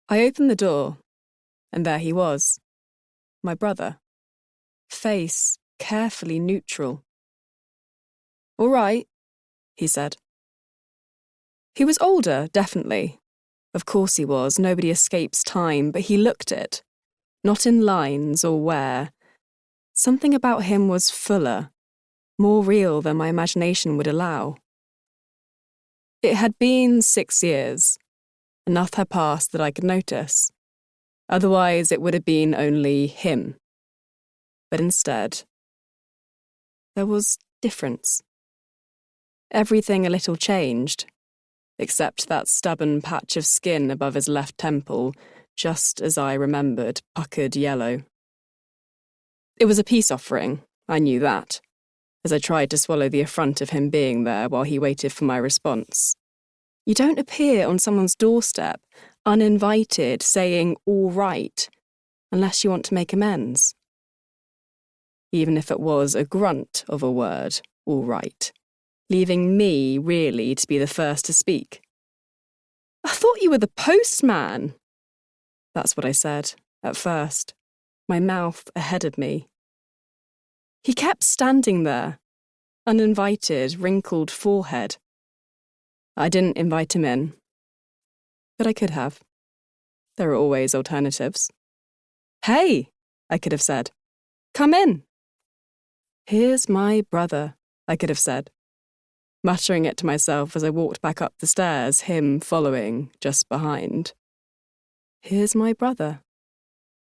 I opened the door, and there he was, my brother, face carefully neutral. "All right," he said. He was older, definitely. Of course he was, nobody escapes time, but he looked it, not in lines or wear. Something about him was fuller, more real than my imagination would allow. It had been 6 years. Enough had passed that I could notice. Otherwise, it would have been only him. But instead, there was difference. Everything a little changed, except that stubborn patch of skin above his left temple, just as I remembered, puckered yellow. It was a peace offering, I knew that, as I tried to swallow the affront of him being there while he waited for my response. You don't appear on someone's doorstep, uninvited, saying, "all right," unless you want to make amends. Even if it was a grunt of a word, "all right," leaving me, really, to be the first to speak. "I thought you were the postman." That's what I said, at first, my mouth ahead of me. He kept standing there, uninvited, wrinkled forehead. I didn't invite him in. But I could have. There are always alternatives. "Hey," I could have said. "Come in." "Here's my brother," I could have said, muttering it to myself as I walked back up the stairs, him following, just behind. "Here's my brother,"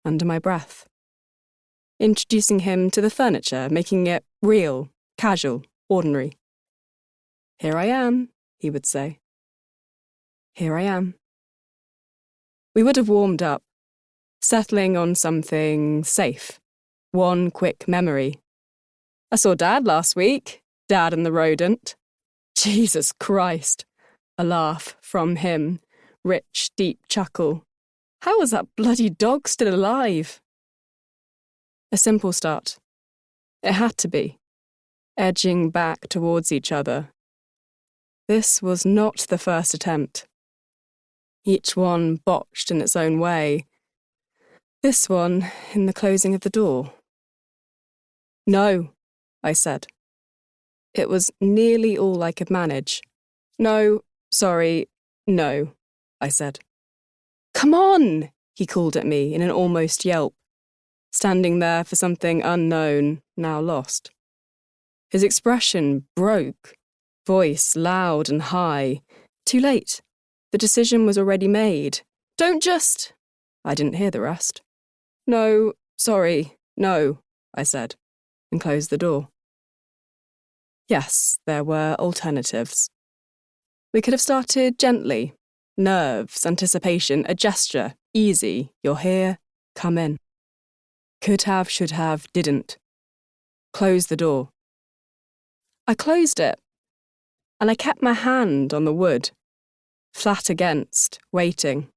under my breath. Introducing him to the furniture, making it real, casual, ordinary. "Here I am," he would say. "Here I am." We would have warmed up, settling on something safe. One quick memory. "I saw Dad last week, Dad and the rodent." Jesus Christ. A laugh from him, rich, deep chuckle. How was that bloody dog still alive? A simple start. It had to be. Edging back towards each other. This was not the first attempt. Each one botched in its own way. This one in the closing of the door. "No," I said. It was nearly all I could manage. "No, sorry, no," I said. "Come on," he called at me in an almost yelp, standing there for something unknown, now lost. His expression broke, voice loud and high. Too late. The decision was already made. "Don't just..." I didn't hear the rest. "No, sorry, no," I said, and closed the door. Yes, there were alternatives. We could have started gently. Nerves, anticipation, a gesture, easy, "you're here, come in." Could have, should have, didn't. Close the door. I closed it, and I kept my hand on the wood, flat against, waiting.